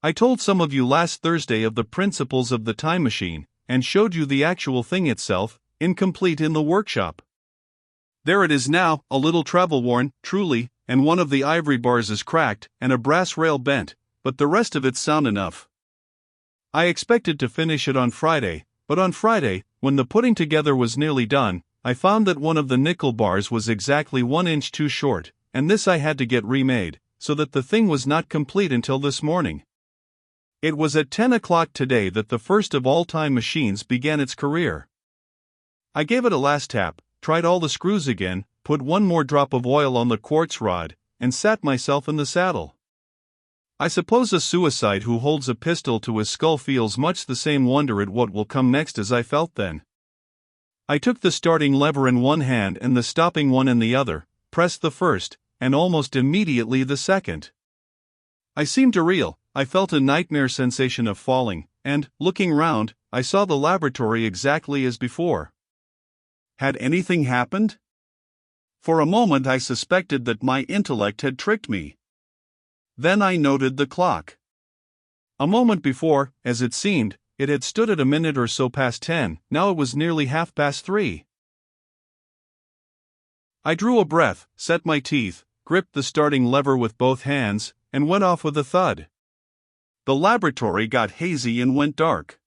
I told some of you last Thursday of the principles of the time machine, and showed you the actual thing itself, incomplete in the workshop. There it is now, a little travel-worn, truly, and one of the ivory bars is cracked, and a brass rail bent, but the rest of it's sound enough. I expected to finish it on Friday, but on Friday, when the putting together was nearly done, I found that one of the nickel bars was exactly 1 inch too short, and this I had to get remade, so that the thing was not complete until this morning. It was at 10 o'clock today that the first of all time machines began its career. I gave it a last tap, tried all the screws again, put one more drop of oil on the quartz rod, and sat myself in the saddle. I suppose a suicide who holds a pistol to his skull feels much the same wonder at what will come next as I felt then. I took the starting lever in one hand and the stopping one in the other, pressed the first, and almost immediately the second. I seemed to reel. I felt a nightmare sensation of falling, and, looking round, I saw the laboratory exactly as before. Had anything happened? For a moment I suspected that my intellect had tricked me. Then I noted the clock. A moment before, as it seemed, it had stood at a minute or so past 10, now it was nearly 3:30. I drew a breath, set my teeth, gripped the starting lever with both hands, and went off with a thud. The laboratory got hazy and went dark.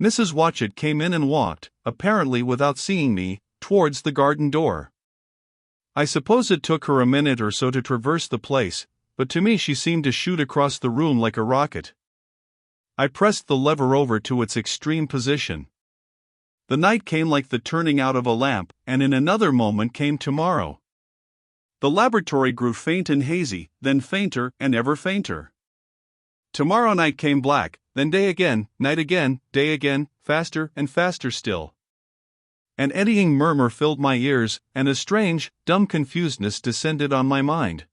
Mrs. Watchett came in and walked, apparently without seeing me, towards the garden door. I suppose it took her a minute or so to traverse the place, but to me she seemed to shoot across the room like a rocket. I pressed the lever over to its extreme position. The night came like the turning out of a lamp, and in another moment came tomorrow. The laboratory grew faint and hazy, then fainter and ever fainter. Tomorrow night came black, then day again, night again, day again, faster and faster still. An eddying murmur filled my ears, and a strange, dumb confusedness descended on my mind.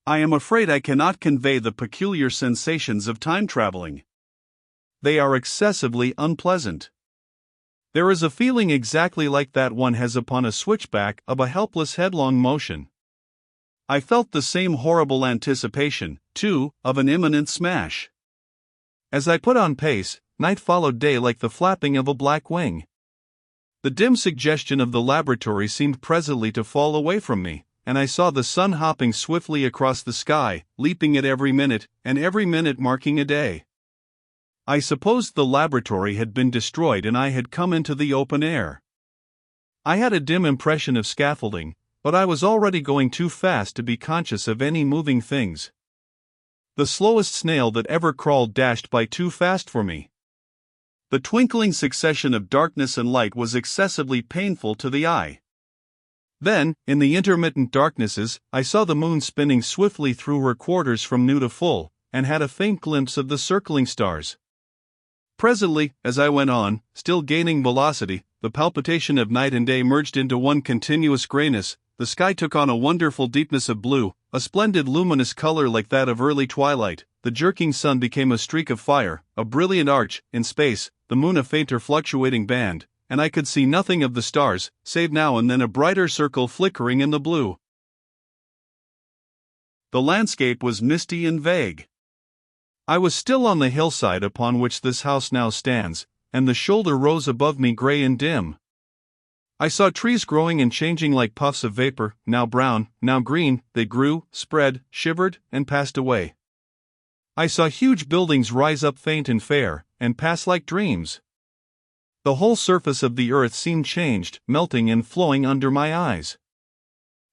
I am afraid I cannot convey the peculiar sensations of time traveling. They are excessively unpleasant. There is a feeling exactly like that one has upon a switchback of a helpless headlong motion. I felt the same horrible anticipation, too, of an imminent smash. As I put on pace, night followed day like the flapping of a black wing. The dim suggestion of the laboratory seemed presently to fall away from me, and I saw the sun hopping swiftly across the sky, leaping at every minute, and every minute marking a day. I supposed the laboratory had been destroyed and I had come into the open air. I had a dim impression of scaffolding, but I was already going too fast to be conscious of any moving things. The slowest snail that ever crawled dashed by too fast for me. The twinkling succession of darkness and light was excessively painful to the eye. Then, in the intermittent darknesses, I saw the moon spinning swiftly through her quarters from new to full, and had a faint glimpse of the circling stars. Presently, as I went on, still gaining velocity, the palpitation of night and day merged into one continuous grayness. The sky took on a wonderful deepness of blue, a splendid luminous color like that of early twilight. The jerking sun became a streak of fire, a brilliant arch, in space, the moon a fainter fluctuating band, and I could see nothing of the stars, save now and then a brighter circle flickering in the blue. The landscape was misty and vague. I was still on the hillside upon which this house now stands, and the shoulder rose above me gray and dim. I saw trees growing and changing like puffs of vapor, now brown, now green. They grew, spread, shivered, and passed away. I saw huge buildings rise up faint and fair, and pass like dreams. The whole surface of the earth seemed changed, melting and flowing under my eyes.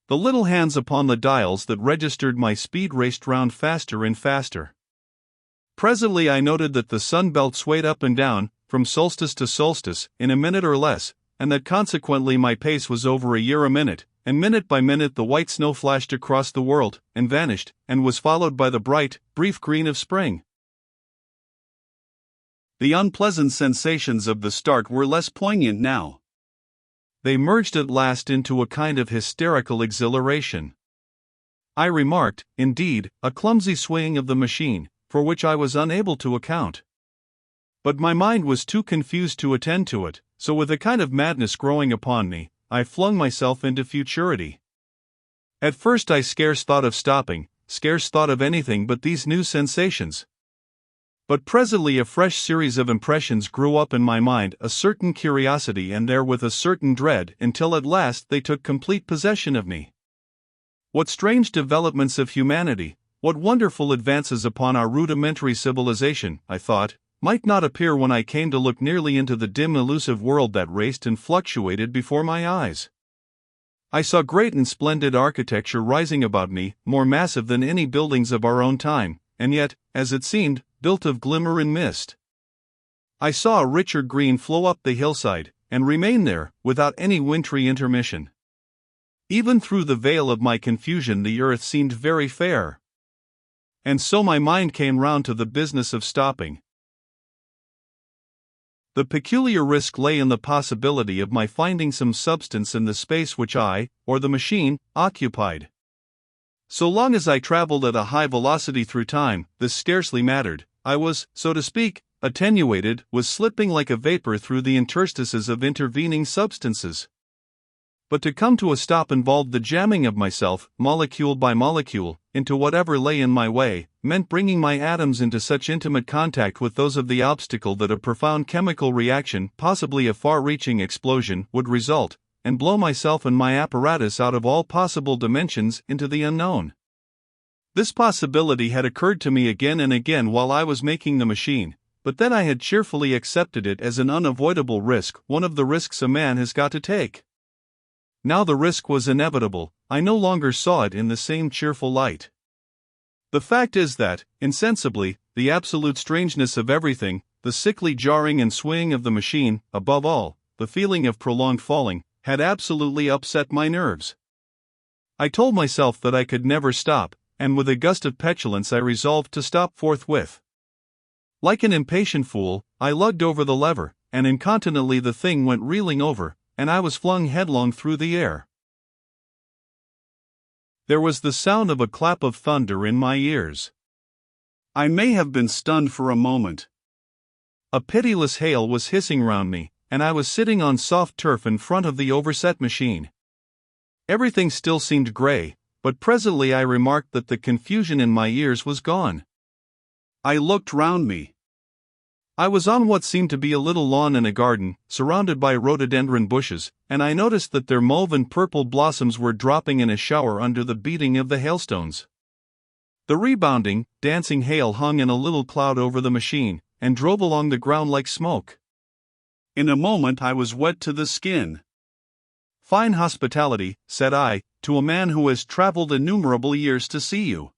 The little hands upon the dials that registered my speed raced round faster and faster. Presently I noted that the sun belt swayed up and down, from solstice to solstice, in a minute or less, and that consequently my pace was over a year a minute, and minute by minute the white snow flashed across the world, and vanished, and was followed by the bright, brief green of spring. The unpleasant sensations of the start were less poignant now. They merged at last into a kind of hysterical exhilaration. I remarked, indeed, a clumsy swaying of the machine, for which I was unable to account. But my mind was too confused to attend to it, so with a kind of madness growing upon me, I flung myself into futurity. At first I scarce thought of stopping, scarce thought of anything but these new sensations. But presently a fresh series of impressions grew up in my mind, a certain curiosity and therewith a certain dread, until at last they took complete possession of me. What strange developments of humanity, what wonderful advances upon our rudimentary civilization, I thought, might not appear when I came to look nearly into the dim elusive world that raced and fluctuated before my eyes. I saw great and splendid architecture rising about me, more massive than any buildings of our own time, and yet, as it seemed, built of glimmer and mist. I saw a richer green flow up the hillside, and remain there, without any wintry intermission. Even through the veil of my confusion the earth seemed very fair. And so my mind came round to the business of stopping. The peculiar risk lay in the possibility of my finding some substance in the space which I, or the machine, occupied. So long as I traveled at a high velocity through time, this scarcely mattered. I was, so to speak, attenuated, was slipping like a vapor through the interstices of intervening substances. But to come to a stop involved the jamming of myself, molecule by molecule, into whatever lay in my way, meant bringing my atoms into such intimate contact with those of the obstacle that a profound chemical reaction, possibly a far-reaching explosion, would result, and blow myself and my apparatus out of all possible dimensions into the unknown. This possibility had occurred to me again and again while I was making the machine, but then I had cheerfully accepted it as an unavoidable risk, one of the risks a man has got to take. Now the risk was inevitable, I no longer saw it in the same cheerful light. The fact is that, insensibly, the absolute strangeness of everything, the sickly jarring and swaying of the machine, above all, the feeling of prolonged falling, had absolutely upset my nerves. I told myself that I could never stop, and with a gust of petulance I resolved to stop forthwith. Like an impatient fool, I lugged over the lever, and incontinently the thing went reeling over, and I was flung headlong through the air. There was the sound of a clap of thunder in my ears. I may have been stunned for a moment. A pitiless hail was hissing round me, and I was sitting on soft turf in front of the overset machine. Everything still seemed grey, but presently I remarked that the confusion in my ears was gone. I looked round me. I was on what seemed to be a little lawn in a garden, surrounded by rhododendron bushes, and I noticed that their mauve and purple blossoms were dropping in a shower under the beating of the hailstones. The rebounding, dancing hail hung in a little cloud over the machine, and drove along the ground like smoke. In a moment I was wet to the skin. "Fine hospitality," said I, "to a man who has traveled innumerable years to see you."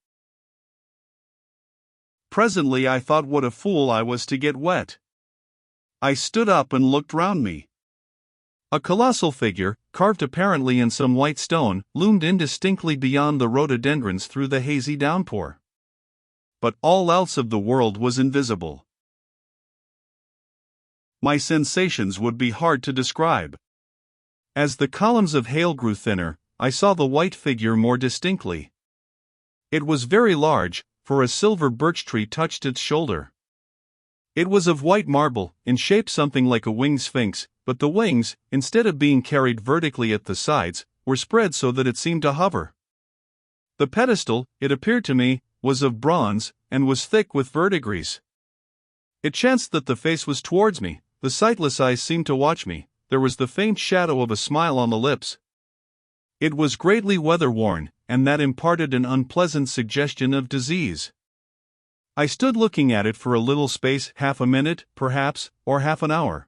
Presently I thought what a fool I was to get wet. I stood up and looked round me. A colossal figure, carved apparently in some white stone, loomed indistinctly beyond the rhododendrons through the hazy downpour. But all else of the world was invisible. My sensations would be hard to describe. As the columns of hail grew thinner, I saw the white figure more distinctly. It was very large, for a silver birch tree touched its shoulder. It was of white marble, in shape something like a winged sphinx, but the wings, instead of being carried vertically at the sides, were spread so that it seemed to hover. The pedestal, it appeared to me, was of bronze, and was thick with verdigris. It chanced that the face was towards me, the sightless eyes seemed to watch me, there was the faint shadow of a smile on the lips. It was greatly weather-worn, and that imparted an unpleasant suggestion of disease. I stood looking at it for a little space, half a minute, perhaps, or half an hour.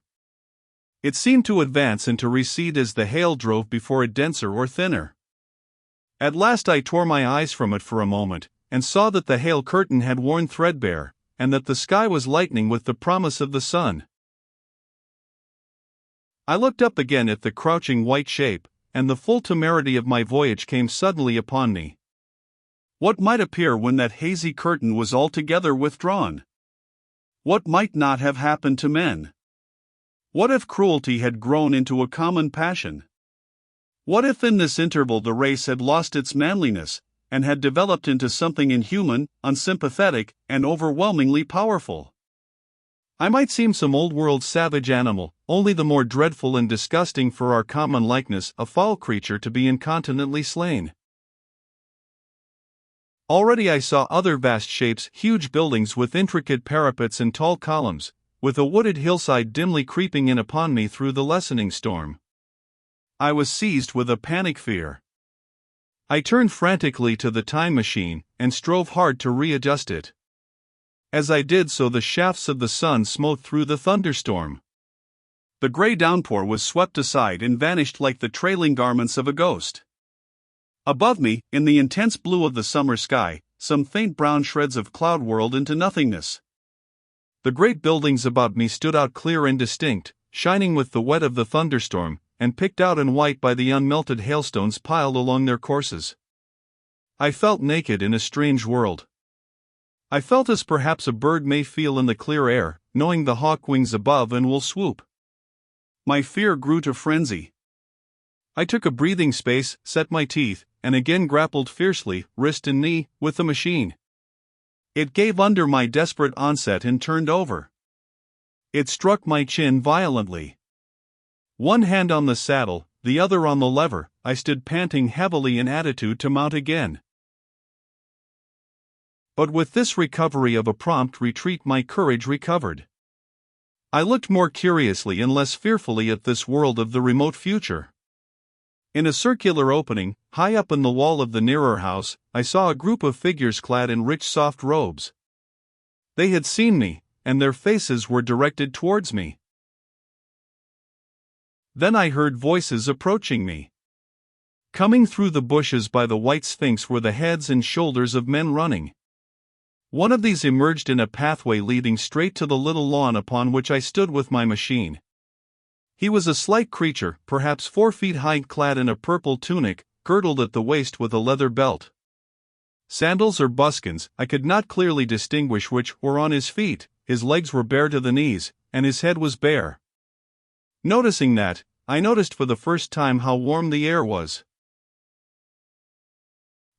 It seemed to advance and to recede as the hail drove before it denser or thinner. At last I tore my eyes from it for a moment, and saw that the hail curtain had worn threadbare, and that the sky was lightening with the promise of the sun. I looked up again at the crouching white shape, and the full temerity of my voyage came suddenly upon me. What might appear when that hazy curtain was altogether withdrawn? What might not have happened to men? What if cruelty had grown into a common passion? What if in this interval the race had lost its manliness, and had developed into something inhuman, unsympathetic, and overwhelmingly powerful? I might seem some old-world savage animal, only the more dreadful and disgusting for our common likeness, a foul creature to be incontinently slain. Already I saw other vast shapes, huge buildings with intricate parapets and tall columns, with a wooded hillside dimly creeping in upon me through the lessening storm. I was seized with a panic fear. I turned frantically to the time machine and strove hard to readjust it. As I did so, the shafts of the sun smote through the thunderstorm. The gray downpour was swept aside and vanished like the trailing garments of a ghost. Above me, in the intense blue of the summer sky, some faint brown shreds of cloud whirled into nothingness. The great buildings about me stood out clear and distinct, shining with the wet of the thunderstorm, and picked out in white by the unmelted hailstones piled along their courses. I felt naked in a strange world. I felt as perhaps a bird may feel in the clear air, knowing the hawk wings above and will swoop. My fear grew to frenzy. I took a breathing space, set my teeth, and again grappled fiercely, wrist and knee, with the machine. It gave under my desperate onset and turned over. It struck my chin violently. One hand on the saddle, the other on the lever, I stood panting heavily in attitude to mount again. But with this recovery of a prompt retreat, my courage recovered. I looked more curiously and less fearfully at this world of the remote future. In a circular opening, high up in the wall of the nearer house, I saw a group of figures clad in rich soft robes. They had seen me, and their faces were directed towards me. Then I heard voices approaching me. Coming through the bushes by the white sphinx were the heads and shoulders of men running. One of these emerged in a pathway leading straight to the little lawn upon which I stood with my machine. He was a slight creature, perhaps 4 feet high, clad in a purple tunic, girdled at the waist with a leather belt. Sandals or buskins, I could not clearly distinguish which, were on his feet. His legs were bare to the knees, and his head was bare. Noticing that, I noticed for the first time how warm the air was.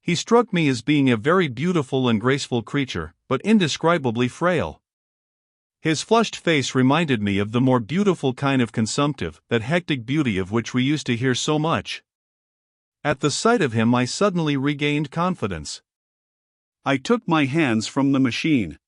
He struck me as being a very beautiful and graceful creature, but indescribably frail. His flushed face reminded me of the more beautiful kind of consumptive, that hectic beauty of which we used to hear so much. At the sight of him I suddenly regained confidence. I took my hands from the machine.